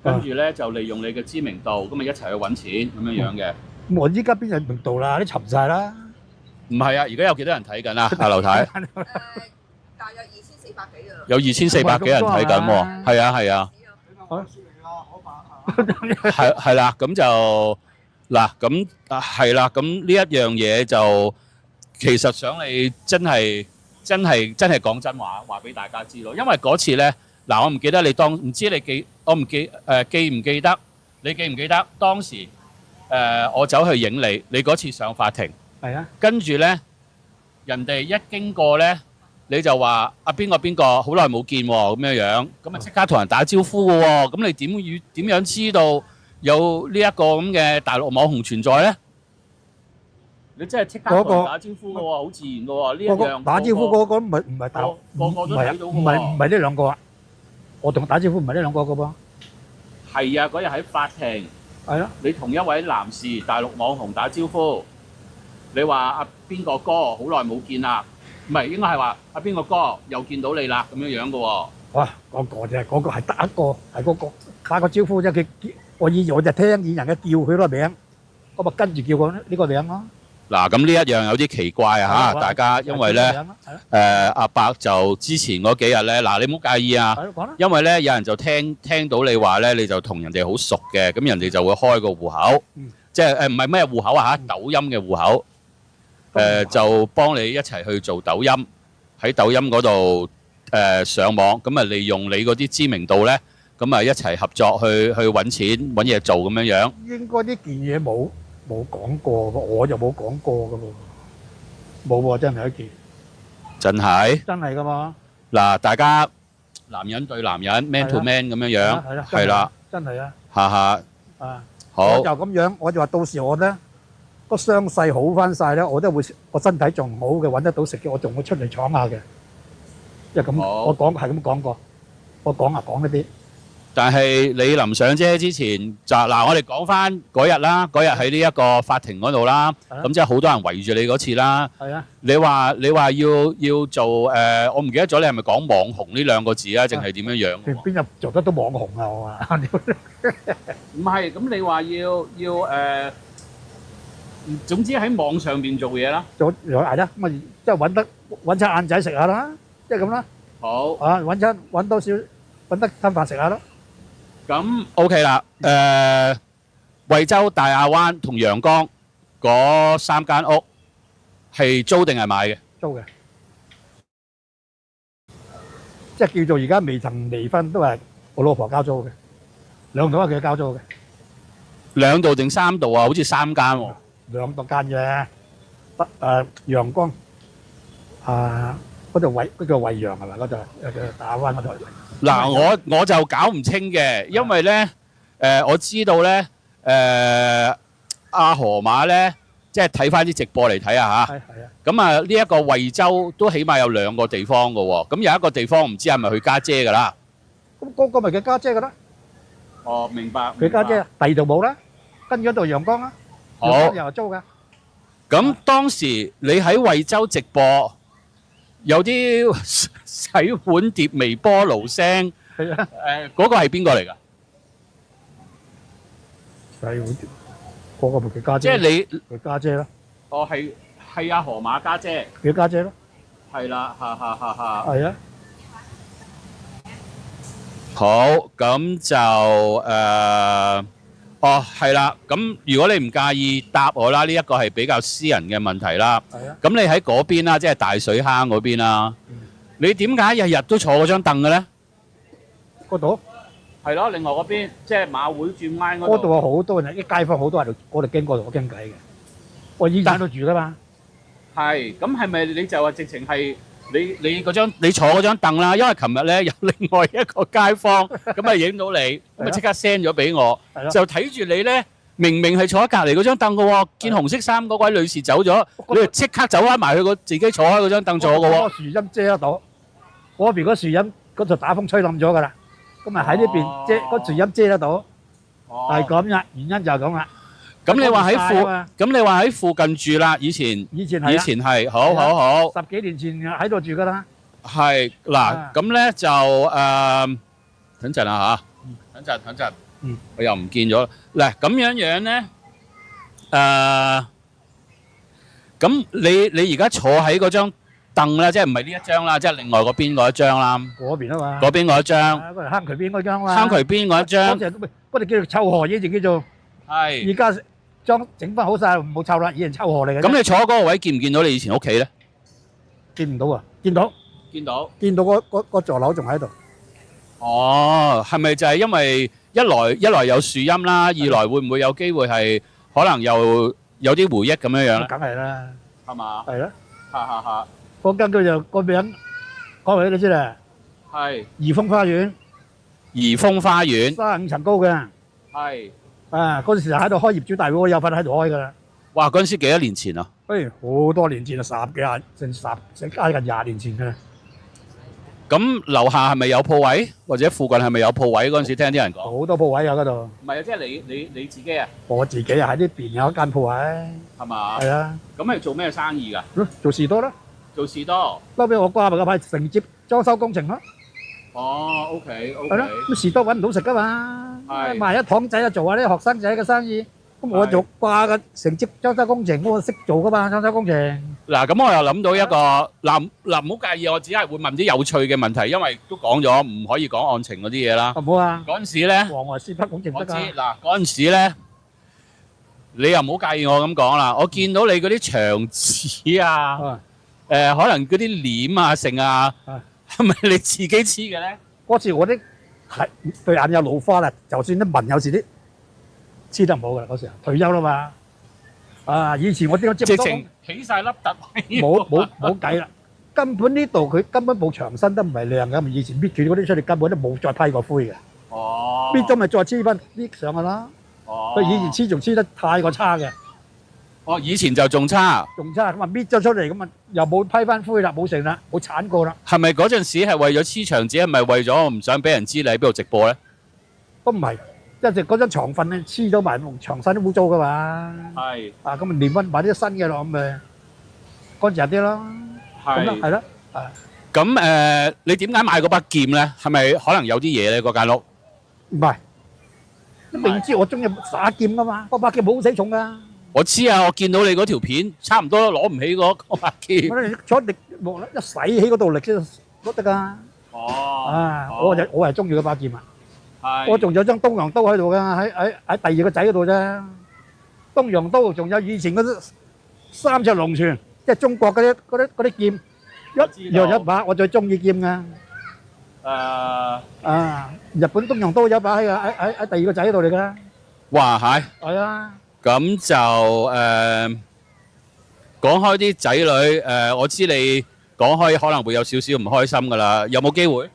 跟住咧就利用你嘅知名度，咁咪一齊去揾錢咁樣樣嘅。
咁我依家邊有名度啦？啲沉晒啦。
唔係啊，而家有幾多人睇緊啊？阿劉太。
大約2400幾㗎啦。
有2400幾人睇緊喎，係啊係啊。係啦，咁就嗱咁係啦，咁呢一樣嘢就其實想你真係講真話，話俾大家知咯。因為嗰次咧，嗱我唔記得你唔知你記唔記得？你記唔記得當時我走去影你嗰次上法庭，
係啊，
跟住咧人哋一經過咧，你就話啊邊個好耐冇見喎咁樣，咁啊即刻同人打招呼嘅喎，咁你點樣知道有呢一個咁嘅大陸網紅存在咧？你真係即刻同人打招呼嘅喎，好自然嘅喎，呢一樣
打招呼嗰個唔係大陸，
個個都睇到嘅喎，
唔係呢兩個啊！我同打招呼唔係呢兩個嘅噃。
係啊，嗰日喺法庭，
係啊，
你同一位男士大陸網紅打招呼，你話啊邊個哥好耐冇見啦？唔係應該係話啊邊個哥又見到你啦咁樣嘅喎。哇！
嗰個啫，嗰個係得一個，係嗰個打個招呼啫。我就聽見人嘅叫佢個名，我咪跟住叫個呢個名咯。
嗱，咁呢一樣有啲奇怪啊嚇，大家因為咧阿伯就之前嗰幾日咧，嗱你唔好介意啊，因為咧有人就聽到你話咧，你就同人哋好熟嘅，咁人哋就會開個戶口，即係唔係咩戶口啊嚇，抖音嘅戶口，就幫你一齊去做抖音，喺抖音嗰度上網，咁啊利用你嗰啲知名度咧，咁啊一齊合作去揾錢揾嘢做咁樣樣。
應該呢件嘢冇講過，我就冇講過噶喎，冇喎，真係一件，
真係
㗎嘛。
嗱，大家男人對男人 man to man 咁樣樣，係啦，
真係啊，
下下
啊，
好
我就咁樣，我就話到時我咧個傷勢好翻晒咧，我都會個身體仲好嘅，揾得到食嘅，我仲會出嚟闖下嘅，即係咁，我講係咁講過，我講呢啲。
但係你臨上車之前就嗱，我哋講翻嗰日啦，嗰日喺呢一個法庭嗰度啦，咁即係好多人圍住你嗰次啦。
係啊。你
話要做我唔記得咗你係咪講網紅呢兩個字啊？定係點樣樣？
邊有做得到網紅啊？我話
唔係，咁你話要總之喺網上邊做嘢啦。
做係啦，咁啊即係揾餐晏仔食下啦，即係咁啦。
好。
啊，揾多少揾得餐飯食下咯。
咁 OK 啦，惠州大亞灣同陽江嗰3間屋係租定係買嘅？
租嘅，即係叫做而家未曾離婚都係我老婆交租嘅，兩度係佢交租嘅。
2度定3度啊？好似3間喎。
兩個間嘅，陽光嗰度嗰個惠陽係咪嗰度？打灣嗰度。
嗱，我就搞唔清嘅，因為咧我知道咧阿河馬咧，即係睇翻啲直播嚟睇下嚇。
係啊。
咁啊，呢一個惠州都起碼有2個地方嘅喎，咁有一個地方唔知係咪佢家姐㗎啦。
咁嗰個咪佢家姐㗎啦。
哦，明白。
佢家姐第二度冇啦，跟住嗰度陽光啦，陽光又係租㗎。
咁當時你喺惠州直播，有啲洗碗碟微波爐聲，
係啊。
嗰個係邊個嚟㗎？
洗碗碟嗰個咪佢家姐。
即係你
佢家姐咯。
哦，係阿河馬家姐。
佢家姐咯。
係啦，
係啊。
好，咁就係啦。咁如果你唔介意答我啦，呢一個係比較私人嘅問題啦。
係啊。
咁你喺嗰邊啦，即係大水坑嗰邊啦。你點解日日都坐嗰張凳嘅咧？
嗰度？
係咯，另外嗰邊即係馬會轉彎嗰度。
嗰度有好多人，啲街坊好多喺度，我哋經過度傾偈嘅。我以前喺度住㗎嘛。係。
咁係咪你就話直情係？你坐嗰張凳啦，因為琴日咧有另外一個街坊咁啊影到你，咁啊即刻 send 咗俾我，就睇住你咧，明明係坐喺隔離嗰張凳嘅喎，見紅色衫嗰位女士走咗，你就即刻走翻埋去自己坐開嗰張凳坐嘅喎。
嗰個樹蔭遮得到，嗰邊嗰樹蔭嗰度打風吹冧咗㗎啦，咁啊喺呢邊遮嗰樹蔭遮得到，係咁呀，原因就係咁啦。
咁你話喺附近住啦，以前係，好，
十幾年前喺度住㗎啦。
係嗱，咁咧就等陣啦嚇，等陣，我又唔見咗。嗱咁樣咧，咁你而家坐喺嗰張凳咧，即係唔係呢一張啦，即係另外嗰邊嗰一張啦。
嗰邊啊嘛。
嗰邊嗰一張。
嗰個坑渠邊嗰張嘛。
坑渠邊嗰一張。
嗰隻叫做臭河，以前叫做。
係。而
家整翻好晒，冇臭啦，以前臭河嚟嘅。
咁你坐嗰個位見唔見到你以前屋企咧？
見唔到啊！見到個座樓仲喺度。
哦，係咪就係因為一來有樹蔭啦，二來會唔會有機會係可能又有啲回憶咁樣樣咧？
梗係啦。
係嘛？
係啦。
嚇。
嗰間叫做個名講嚟你知啦。
係。
怡豐花園。
怡豐花園。
35層高嘅。
係。
嗰陣時喺度開業主大會，我有份喺度開㗎啦。
哇！嗰陣時幾多年前啊？
好多年前啊，10幾廿，成近20年前㗎啦。
咁樓下係咪有鋪位，或者附近係咪有鋪位？嗰陣時聽啲人講。
好多鋪位啊嗰度。
唔係啊，即係你自己啊？
我自己啊，喺呢邊有一間鋪位。
係嘛？係
啊。
咁係做咩生意㗎？
做士多啦。
做士多。
後尾我掛埋嗰排承接裝修工程咯。
哦，OK。
係咯，咁士多揾唔到食㗎嘛，
係
賣一堂仔啊，做下啲學生仔嘅生意。咁我做掛嘅承接裝修工程，我識做㗎嘛，裝修工程。
嗱，咁我又諗到一個嗱，唔好介意，我只係會問啲有趣嘅問題，因為都講咗唔可以講案情嗰啲嘢啦。
唔好啊。
嗰陣時咧，
黃外師不工程得㗎。
我知嗱，嗰陣時咧，你又唔好介意我咁講啦。我見到你嗰啲牆紙啊，可能嗰啲簾啊、剩啊，係咪你自己黐嘅咧？
嗰次我啲係對眼有老花啦，就算啲紋有時啲黐得唔好㗎啦。嗰時退休啦嘛，以前我點解
直情起曬粒突？
冇計啦，根本呢度佢根本冇牆身都唔係亮嘅，以前搣住嗰啲出嚟根本都冇再批過灰嘅。
哦。
搣咗咪再黐翻搣上去啦。
哦。
佢以前黐仲黐得太過差嘅。
哦，以前就仲差。
仲差咁啊！搣咗出嚟咁啊，又冇批翻灰啦，冇成啦，冇鏟過啦。
係咪嗰陣時係為咗黐牆紙？係咪為咗唔想俾人知你喺邊度直播咧？
都唔係，一直嗰張床瞓咧黐咗埋牆身都污糟噶嘛。
係。
啊，咁咪連翻買啲新嘅落咁咪乾淨啲咯。係。咁咯，係咯。
咁你點解買嗰把劍咧？係咪可能有啲嘢咧？嗰間屋？
唔係，你明知我中意耍劍噶嘛？嗰把劍好死重噶。
我知啊，我見到你嗰條片，差唔多都攞唔起嗰把劍。
我哋坐力木一使起嗰度力先都得噶。
哦。
我係中意嗰把劍啊。
係。
我仲有張東洋刀喺度噶，喺第二個仔嗰度啫。東洋刀仲有以前嗰啲3隻龍船，即係中國嗰啲劍，一樣一把，我最中意劍噶。日本東洋刀有一把喺第二個仔嗰度嚟噶。
哇係。
係啊。
咁就講開啲仔女我知你講開可能會有少少唔開心㗎啦，有冇機會？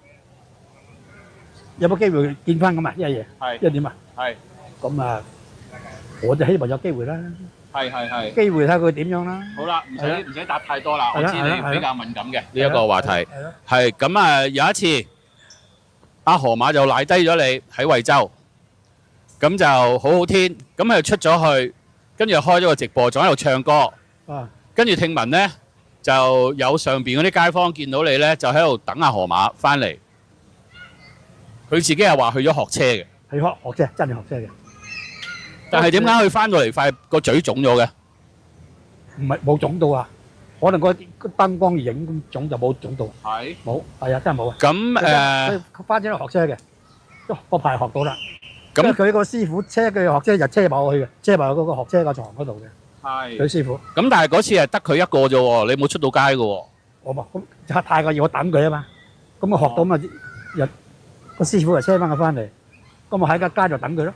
有冇機會見翻咁啊？一嘢，一點啊？
係。
咁啊，我就希望有機會啦。
係。
機會睇下佢點樣啦。
好啦，唔使答太多啦，我知你比較敏感嘅呢一個話題。
係
咁啊，有一次阿河馬就賴低咗你喺惠州，咁就好好天，咁佢就出咗去，跟住開咗個直播，仲喺度唱歌。跟住聽聞呢，就有上邊嗰啲街坊見到你呢，就喺度等阿河馬翻嚟。佢自己又話去咗學車嘅，
係學車，真係學車嘅。
但係點解佢翻到嚟塊個嘴腫咗嘅？
唔係冇腫到啊，可能個燈光影咁腫就冇腫到。
係
冇，係啊，真係冇啊。
咁
佢翻咗嚟學車嘅，個牌學到啦。咁佢個師傅車佢學車就車埋我去嘅，車埋嗰個學車個床嗰度嘅。係佢師傅。咁
但係嗰次係得佢一個啫喎，你冇出到街嘅喎。
我話咁太過要我等佢啊嘛，咁我學到嘛，個師傅就車翻佢翻嚟，咁我喺個街度等佢咯。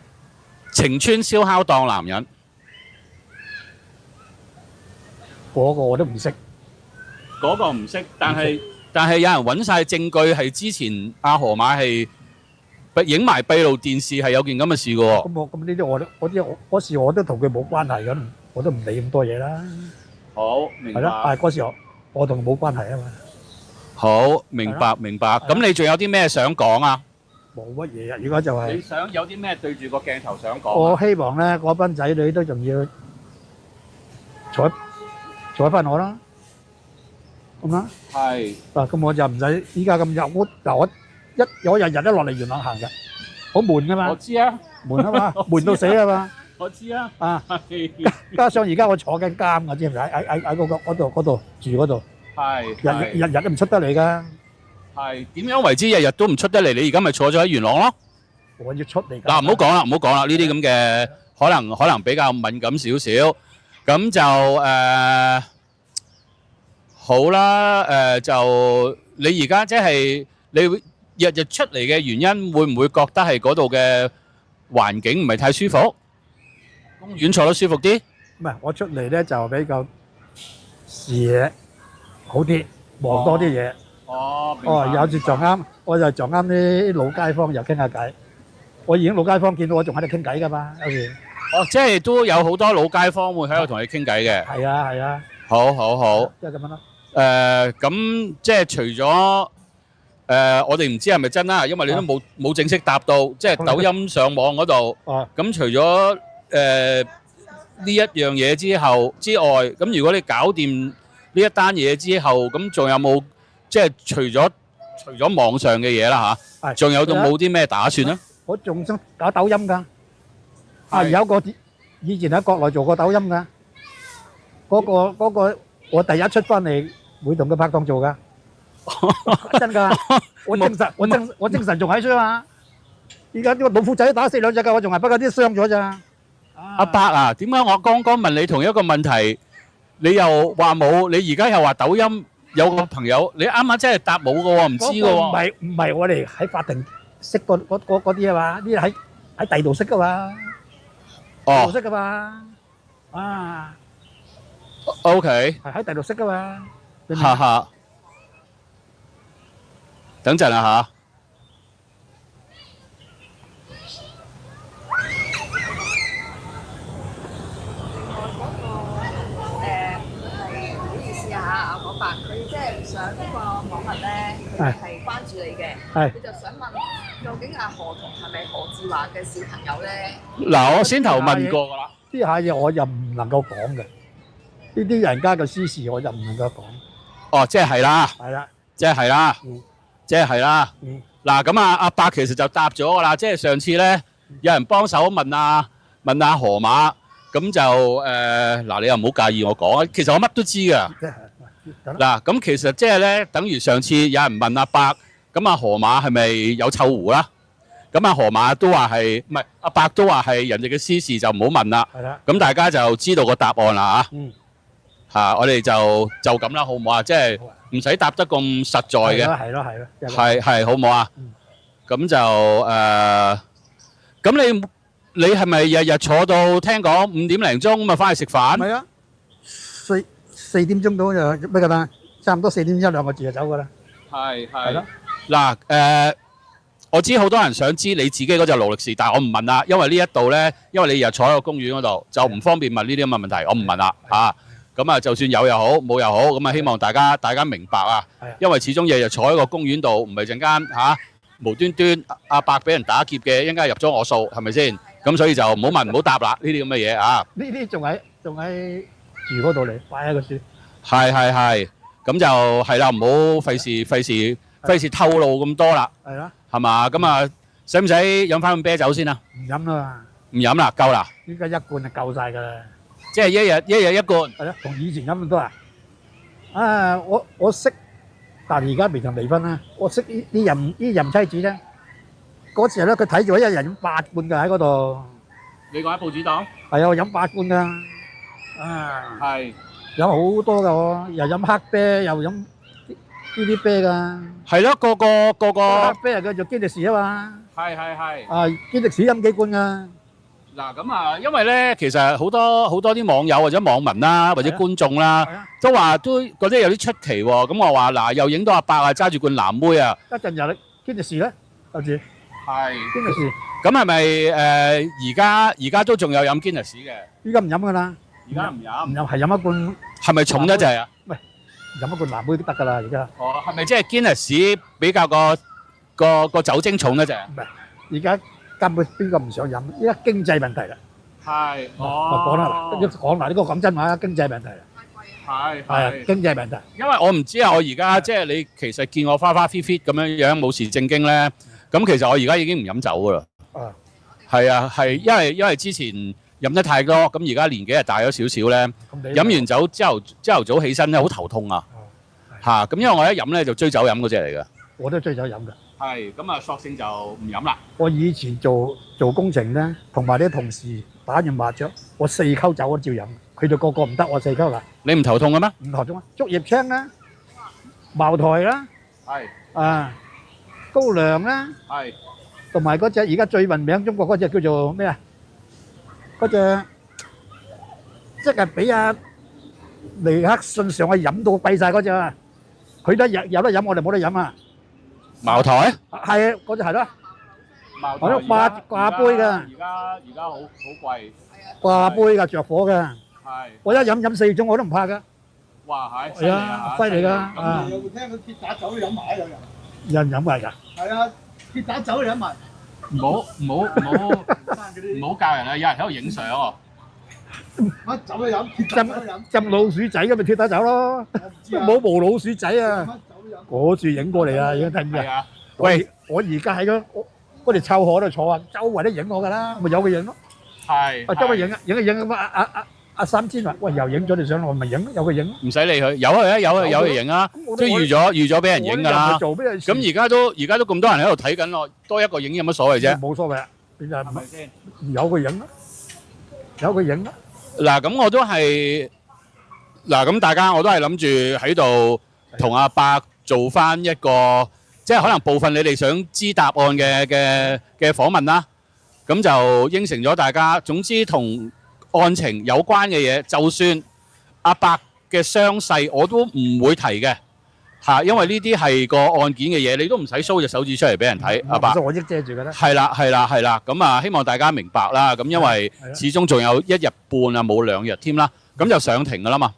晴川燒烤檔男人，
嗰個我都唔識。
嗰個唔識，但係有人揾晒證據係之前阿河馬係影埋閉路電視係有件咁嘅事嘅喎。
咁呢啲嗰時我都同佢冇關係嘅，我都唔理咁多嘢啦。
好，明白。
係啦，嗰時我同佢冇關係啊嘛。
好，明白。咁你仲有啲咩想講啊？
冇乜嘢啊！而家就係
你想有啲咩對住個鏡頭想講？
我希望咧，嗰班仔女都仲要睬翻我啦，咁啦。係。嗱，咁我就唔使依家咁入我日日都落嚟元朗行嘅，好悶噶嘛。
我知啊。
悶啊嘛，悶到死啊嘛。
我知啊。
啊。加上而家我坐緊監嘅，知唔知？喺嗰度住嗰度。係。日日都唔出得嚟㗎。
係點樣為之日日都唔出得嚟？你而家咪坐咗喺元朗咯？
我要出嚟。
嗱，唔好講啦，呢啲咁嘅可能比較敏感少少。咁就好啦。就你而家即係你日日出嚟嘅原因，會唔會覺得係嗰度嘅環境唔係太舒服？公園坐得舒服啲？
唔係，我出嚟咧就比較視野好啲，望多啲嘢。有時撞啱，我就撞啱啲老街坊又傾下偈。我已經老街坊見到我仲喺度傾偈噶嘛，有時。
即係都有好多老街坊會喺度同你傾偈嘅。係
啊。
好。
即係咁樣咯。
咁即係除咗我哋唔知係咪真啦，因為你都冇正式答到，即係抖音上網嗰度。咁除咗呢一樣嘢之外，咁如果你搞掂呢一單嘢之後，咁仲有冇？即係除咗網上嘅嘢啦嚇，仲有冇啲咩打算咧？
我仲想搞抖音㗎，有個以前喺國內做過抖音㗎，嗰個我第一出翻嚟會同佢拍檔做㗎，真㗎，我精神仲喺度嘛，而家啲老虎仔打死兩隻㗎，我仲係不過啲傷咗咋。
阿伯啊，點解我剛剛問你同一個問題，你又話冇，你而家又話抖音？有個朋友，你啱啱真係答冇嘅喎，唔知嘅喎。
唔係我哋喺法庭識嗰啲啊嘛，啲喺第度識嘅嘛。第度識嘅嘛。
OK。
係喺第度識嘅嘛。
哈哈。等陣啊嚇。
佢即係想嗰個網民咧，佢係關注你嘅，佢就想問究竟阿何同係咪何志華嘅小朋友咧？
嗱，我先頭問過㗎啦，
呢下嘢我又唔能夠講嘅，呢啲人家嘅私事我就唔能夠講。
即係啦，即係啦。嗱，咁阿伯其實就答咗㗎啦，即係上次咧有人幫手問阿河馬，咁就嗱你又唔好介意我講啊，其實我乜都知㗎。嗱，咁其實即係咧，等於上次有人問阿伯，咁阿河馬係咪有臭狐啦？咁阿河馬都話係，唔係阿伯都話係人哋嘅私事就唔好問啦。係啦。咁大家就知道個答案啦嚇。我哋就咁啦，好唔好啊？即係唔使答得咁實在嘅。
係咯。
係好唔好啊？咁就咁你你係咪日日坐到聽講5點零鐘咁啊翻去食飯？
唔係啊，4點鐘到就咩㗎啦？差唔多4點1-2個字就走㗎啦。
係
係咯。
嗱我知好多人想知你自己嗰隻勞力士，但係我唔問啦，因為呢一度咧，因為你日日坐喺個公園嗰度，就唔方便問呢啲咁嘅問題，我唔問啦嚇。咁啊，就算有又好，冇又好，咁啊希望大家明白啊。因為始終日日坐喺個公園度，唔係陣間嚇無端端阿伯俾人打劫嘅，一陣間入咗我數，係咪先？咁所以就唔好問唔好答啦，呢啲咁嘅嘢啊。
呢啲仲喺住嗰度嚟擺喺個書。
係，咁就係啦，唔好費事透露咁多啦。
係啦。
係嘛？咁啊，使唔使飲翻罐啤酒先啊？
唔飲啦。
唔飲啦，夠啦。
依家一罐就夠晒㗎啦。
即係一日一罐。
係咯，同以前飲咁多啊！啊，我識，但係而家未曾離婚啦。我識呢任妻子咧，嗰時咧佢睇住我一人飲8罐㗎喺嗰度。
你講喺報紙檔？
係啊，我飲8罐㗎。啊。係。飲好多㗎我，又飲黑啤，又飲呢啲啤㗎。係咯，個黑啤係叫做堅力士啊嘛。係。啊，堅力士飲幾罐㗎？
嗱咁啊，因為咧，其實好多啲網友或者網民啦，或者觀眾啦，都話都覺得有啲出奇喎。咁我話嗱，又影到阿伯啊揸住罐藍妹啊，
一陣又堅力士咧，有時
係
堅力士。
咁係咪而家都仲有飲堅力士嘅？
依家唔飲㗎啦。
而家唔飲，
係飲一罐。
係咪重得滯啊？
喂，飲一罐藍妹都得㗎啦，而家。
哦，係咪即係堅力士比較個酒精重得滯？
唔係，而家。根本邊個唔想飲？依家經濟問題啦。
係。
講啦，講埋呢個講真話，經濟問題啦。係經濟問題。
因為我唔知啊，我而家即係你其實見我花花 fit 咁樣冇事正經咧，咁其實我而家已經唔飲酒㗎啦。係啊，係因為之前飲得太多，咁而家年紀係大咗少少咧，飲完酒朝頭早起身咧好頭痛啊。嚇！咁因為我一飲咧就追酒飲嗰隻嚟㗎。
我都追酒飲㗎。係，
咁啊索性就唔飲啦。
我以前做工程咧，同埋啲同事打完麻雀，我4溝酒我都照飲，佢哋個個唔得，我4溝啦。
你唔頭痛嘅咩？
唔頭痛啊！竹葉青啦，茅台啦，高粱啦，同埋嗰隻而家最聞名中國嗰隻叫做咩啊？嗰隻即係俾阿尼克遜上去飲到閉曬嗰隻啊！佢都有得飲，我哋冇得飲啊！
茅台
係啊，嗰隻係咯，
茅台
掛杯㗎。
而家好貴。
掛杯㗎，着火㗎。係。我一飲4盅我都唔怕㗎。
哇係。
係啊，犀利㗎。啊。
有冇聽到鐵打酒都飲埋有人？
有人飲埋㗎。係啊，
鐵打酒都飲埋。
唔好教人啊！有人喺度影相喎。
乜酒都飲，鐵打酒都飲。
浸老鼠仔咁咪鐵打酒咯。冇毛老鼠仔啊！嗰處影過嚟啊，已經睇唔見啊！喂，我而家喺嗰條臭河度坐啊，周圍都影我㗎啦，咪有佢影咯。係。周圍影啊，影咁阿三千話，喂，又影咗條相，我咪影，有佢影。唔使理佢，有佢影啊，都預咗俾人影㗎啦。咁而家都咁多人喺度睇緊咯，多一個影有乜所謂啫？冇所謂啊，邊就係咪先？有佢影咯，有佢影咯。嗱，咁我都係嗱，咁大家我都係諗住喺度同阿伯做翻一個，即係可能部分你哋想知答案嘅訪問啦，咁就應承咗大家。總之同案情有關嘅嘢，就算阿伯嘅傷勢我都唔會提嘅嚇，因為呢啲係個案件嘅嘢，你都唔使 show 隻手指出嚟俾人睇。阿伯，我益遮住㗎啦。係啦，咁啊，希望大家明白啦。咁因為始終仲有1日半啊，冇2日添啦，咁就上庭㗎啦嘛。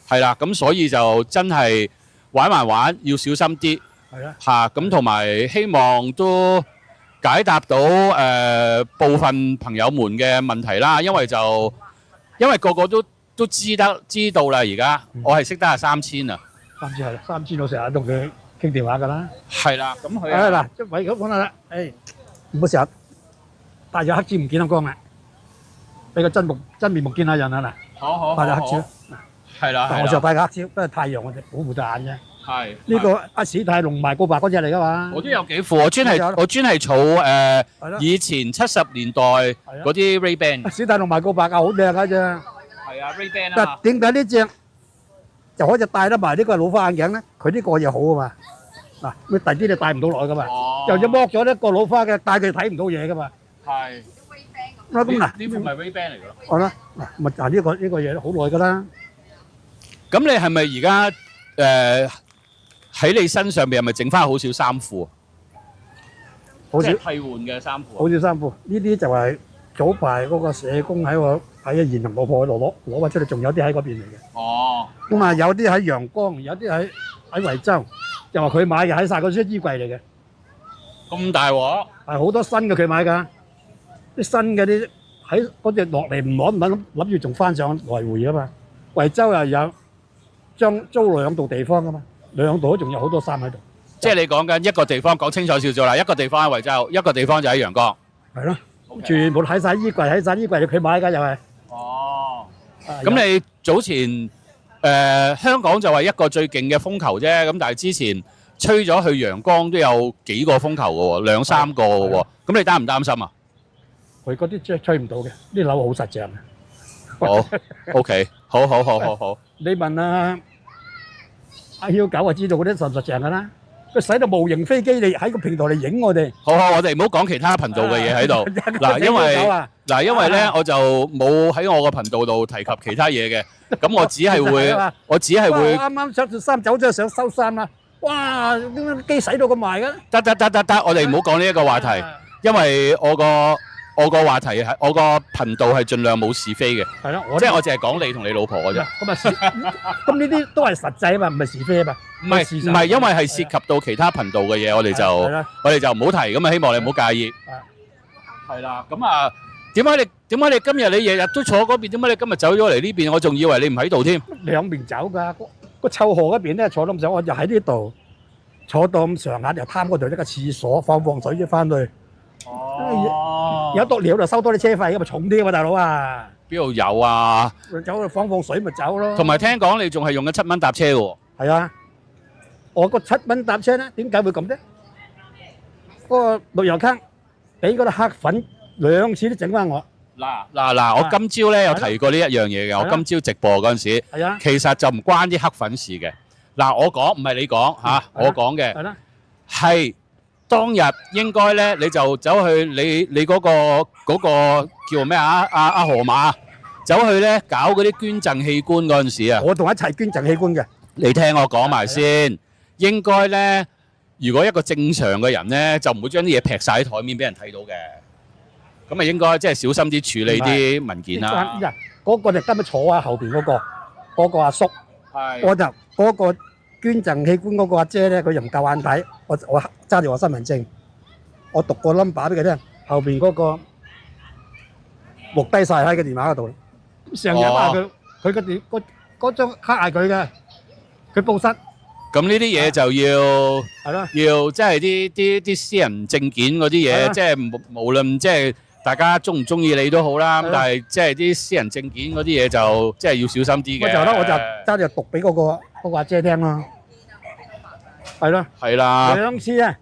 係啦，咁所以就真係。玩埋玩，要小心啲。係啊。嚇，咁同埋希望都解答到部分朋友們嘅問題啦。因為個個都知道啦，而家我係識得阿3000啊。3000係啦，3000我成日同佢傾電話㗎啦。係啦，咁佢嗱，即係咁講啦，唔好成日戴咗黑超唔見得光啊，俾個真面目見下人啊嗱。好。戴咗黑超。係啦，我就戴個黑超，不過太陽我哋保護隻眼啫。係呢個阿史泰龍賣告白嗰隻嚟㗎嘛？我都有幾副，我專係儲以前70年代嗰啲 Ray-Ban。史泰龍賣告白啊，好靚㗎隻。係啊 ，Ray-Ban 啊。點解呢隻就可以戴得埋呢個老花眼鏡咧？佢呢個嘢好啊嘛。嗱，佢第啲你戴唔到落去㗎嘛。又要剝咗呢個老花嘅，戴佢睇唔到嘢㗎嘛。係。咁嗱，
呢副咪 Ray-Ban 嚟㗎咯。
我啦，嗱，咪就係呢個嘢好耐㗎啦。
咁你係咪而家喺你身上邊係咪整翻好少衫褲？
好少
即係替換嘅衫褲。
好少衫褲，呢啲就係早排嗰個社工喺現行老婆度攞翻出嚟，仲有啲喺嗰邊嚟嘅。
哦。
咁啊，有啲喺陽光，有啲喺惠州，又話佢買嘅喺晒嗰啲衣櫃嚟嘅。
咁大鑊？
係好多新嘅佢買㗎，啲新嘅啲喺嗰隻落嚟唔攞唔揾，諗住仲翻上來回㗎嘛。惠州又有租兩度地方㗎嘛，兩度都仲有好多衫喺度。
即係你講緊一個地方講清楚少少啦，一個地方喺惠州，一個地方就喺陽江。
係咯，全部喺晒衣櫃，佢買㗎又係。
哦。咁你早前香港就話一個最勁嘅風球啫，咁但係之前吹咗去陽江都有幾個風球嘅喎，2、3個嘅喎，咁你擔唔擔心啊？
佢嗰啲吹唔到嘅，啲樓好實淨嘅。
好，OK，好。
你問阿曉九就知道嗰啲實唔實淨㗎啦。佢使到模型飛機嚟喺個平台嚟影我哋。
好，我哋唔好講其他頻道嘅嘢喺度。嗱，因為咧我就冇喺我個頻道度提及其他嘢嘅，咁我只係會。啱啱着住衫走咗想收衫啦，哇！點解機使到咁埋嘅？得，我哋唔好講呢一個話題，因為我個話題係我個頻道係盡量冇是非嘅。
係咯，
即係我淨係講你同你老婆嘅啫。
咁呢啲都係實際啊嘛，唔係是非啊嘛。
唔係，因為係涉及到其他頻道嘅嘢，我哋就唔好提，咁啊希望你唔好介意。係啦，咁啊點解你今日你日日都坐嗰邊？點解你今日走咗嚟呢邊？我仲以為你唔喺度添。
兩邊走㗎，個臭河嗰邊咧坐到咁上，我就喺呢度坐到咁上下，又貪嗰度一個廁所放水啫翻去。哦，有篤尿就收多啲車費，咁咪重啲喎，大佬啊！
邊度有啊？
走去放水咪走咯。
同埋聽講你仲係用緊7蚊搭車嘅喎。係啊。
我個7蚊搭車咧，點解會咁啫？嗰個旅遊卡俾嗰啲黑粉2次都整翻我。
嗱，我今朝咧有提過呢一樣嘢嘅。我今朝直播嗰陣時，其實就唔關啲黑粉事嘅。嗱，我講唔係你講嚇，我講嘅係當日應該咧，你就走去你嗰個叫咩啊？阿河馬走去咧搞嗰啲捐贈器官嗰陣時啊，
我同一齊捐贈器官嘅。
你聽我講埋先。應該咧，如果一個正常嘅人咧，就唔會將啲嘢劈晒喺台面俾人睇到嘅。咁啊，應該即係小心啲處理啲文件啦。
嗰個就今日坐喺後邊嗰個阿叔，我就嗰個捐贈器官嗰個阿姐咧，佢又唔夠眼睇，我揸住我身份證，我讀個 number 俾佢聽，後邊嗰個錄低晒喺個電話嗰度，成日話佢嗰張卡係佢嘅，佢報失。
咁呢啲嘢就要即係啲私人證件嗰啲嘢，即係無論即係大家中唔中意你都好啦。咁但係即係啲私人證件嗰啲嘢就即係要小心啲嘅。
我就揸住讀俾嗰個阿姐聽咯。係咯。係啦。2次啊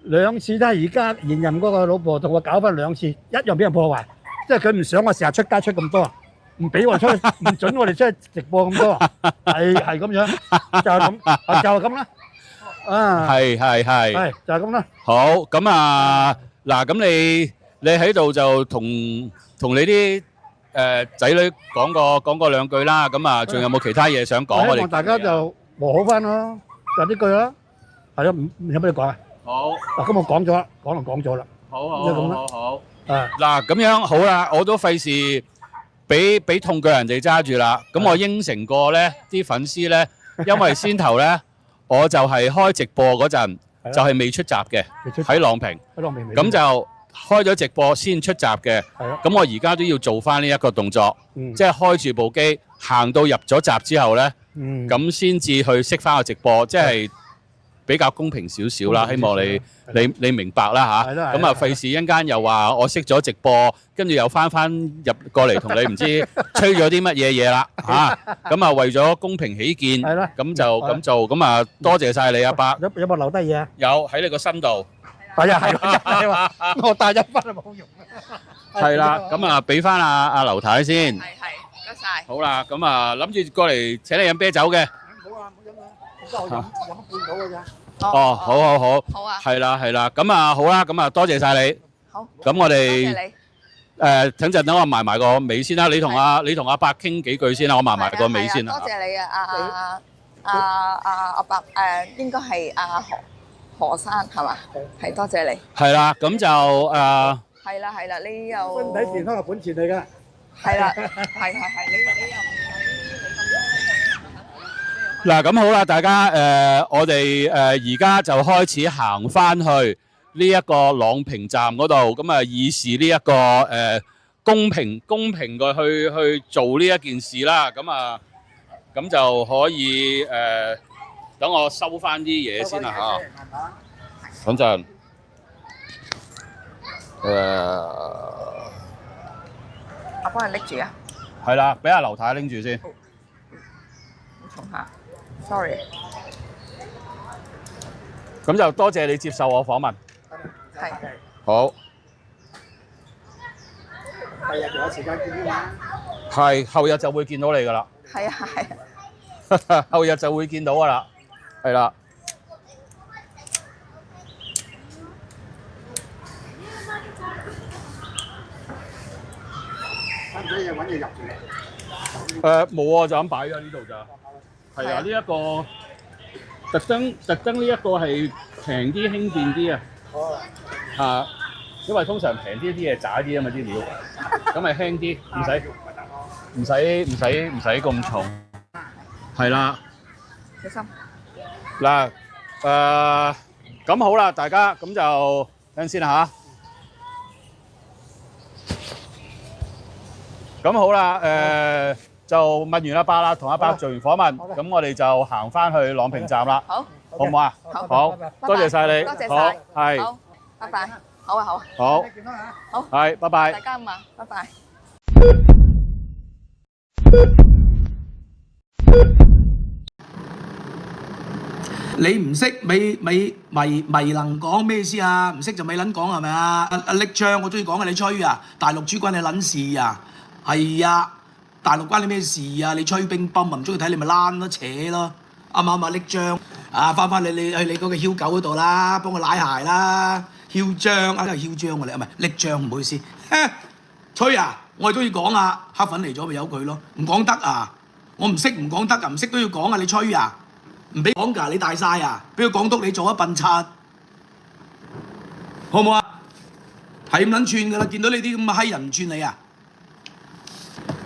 ，2次都係而家現任嗰個老婆同我搞翻2次，一樣俾人破壞。即係佢唔想我成日出街出咁多。唔俾我出去，唔準我哋出去直播咁多，係咁樣，就係咁啦。啊，係就係咁啦。
好，咁啊嗱，咁你喺度就同你啲仔女講過2句啦。咁啊，仲有冇其他嘢想講？
希望大家就和好翻咯，就呢句啦。係咯，有咩講啊？
好。嗱，
咁我講咗啦。
好。嗱，咁樣好啦，我都費事。俾痛腳人哋揸住啦，咁我應承過咧啲粉絲咧，因為先頭咧我就係開直播嗰陣就係未出閘嘅，喺朗屏，咁就開咗直播先出閘嘅，咁我而家都要做翻呢一個動作，即係開住部機行到入咗閘之後咧，咁先至去熄翻個直播，即係比較公平少少啦，希望你明白啦嚇。咁啊，費事一陣間又話我熄咗直播，跟住又翻入過嚟同你唔知吹咗啲乜嘢嘢啦嚇。咁啊，為咗公平起見，咁就咁做。咁啊，多謝曬你阿伯。
有冇留低嘢啊？
有喺你個心度。
係啊係，你話我帶1分都冇用。
係啦，咁啊，俾翻阿劉太先。
係，唔該曬。
好啦，咁啊，諗住過嚟請你飲啤酒嘅。
飲半到嘅咋？
哦，好。
好啊。
係啦，咁啊好啦，咁啊多謝晒你。
好。
咁我哋等陣等我埋埋個尾先啦。你同阿伯傾幾句先啦，我埋埋個尾先啦。
多謝你啊，阿伯應該係阿何生係嘛？係多謝你。
係啦，咁就
係啦，你又
身體健康係本錢嚟㗎。
係啦，係，你又唔使
嗱咁好啦，大家我哋而家就開始行翻去呢一個朗屏站嗰度，咁啊以示呢一個公平嘅去做呢一件事啦。咁就可以等我收翻啲嘢先啦嚇。等陣
我幫你拎住啊。
係啦，俾阿劉太拎住先。
重下 ，sorry。
咁就多謝你接受我訪問。
係。
好。
第日仲有時間見面啦。
係，後日就會見到你㗎啦。
係啊。
後日就會見到㗎啦。係啦。
使唔使嘢揾嘢入住？
冇啊，就咁擺咗喺呢度咋。係啊，呢一個特登呢一個係平啲輕便啲啊。
哦。
嚇，因為通常平啲嘢渣啲啊嘛啲料，咁咪輕啲，唔使咁重。係啦。
小心。
嗱，咁好啦，大家咁就等陣先啦嚇。咁好啦，就問完阿伯啦，同阿伯做完訪問，咁我哋就行翻去朗屏站啦。
好，
好唔好啊？好，多謝晒你。
多謝晒。
好，係。
好，拜拜。好啊，好。
好。
好。
係，拜拜。
大家咁啊，拜拜。
你唔識咪能講咩意思啊？唔識就咪撚講係咪啊？阿力章我中意講嘅，你吹啊！大陸主關你撚事啊！係啊！大陸關你咩事啊？你吹乒乓啊，唔中意睇你咪躝咯扯咯，啱唔啱啊？力章啊，翻你去你嗰個囂狗嗰度啦，幫我拉鞋啦！囂張啊，囂張啊你，唔係力章，唔好意思。吹啊！我係中意講啊，黑粉嚟咗咪由佢咯，唔講得啊！我唔識唔講得啊，唔識都要講啊！你吹啊！唔俾講㗎，你大晒啊！俾個港督你做一笨柒，好唔好啊？係咁撚串㗎啦！見到你啲咁嘅閪人唔串你啊！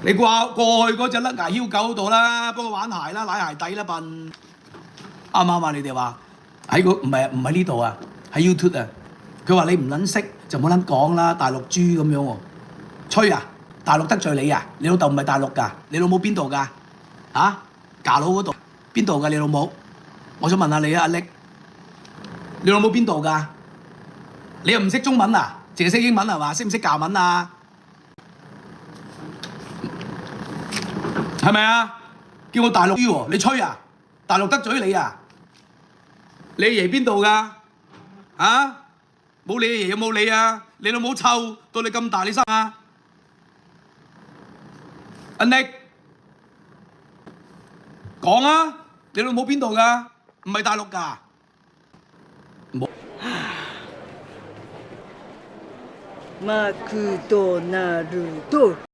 你過去嗰隻甩牙囂狗度啦，幫佢玩鞋啦，舐鞋底啦笨，啱唔啱啊？你哋話喺個唔係呢度啊，喺 YouTube 啊，佢話你唔撚識就冇撚講啦，大陸豬咁樣喎，吹啊！大陸得罪你啊？你老豆唔係大陸㗎，你老母邊度㗎？啊？假佬嗰度邊度㗎？你老母？我想問下你啊，阿力，你老母邊度㗎？你又唔識中文啊？淨係識英文係嘛？識唔識教文啊？係咪啊？叫我大陸豬喎，你吹啊？大陸得罪你啊？你阿爺邊度㗎？啊？冇你阿爺有冇你啊？你老母臭到你咁大你生啊？阿力，講啊！你老母邊度㗎？唔係大陸㗎。
マクドナルド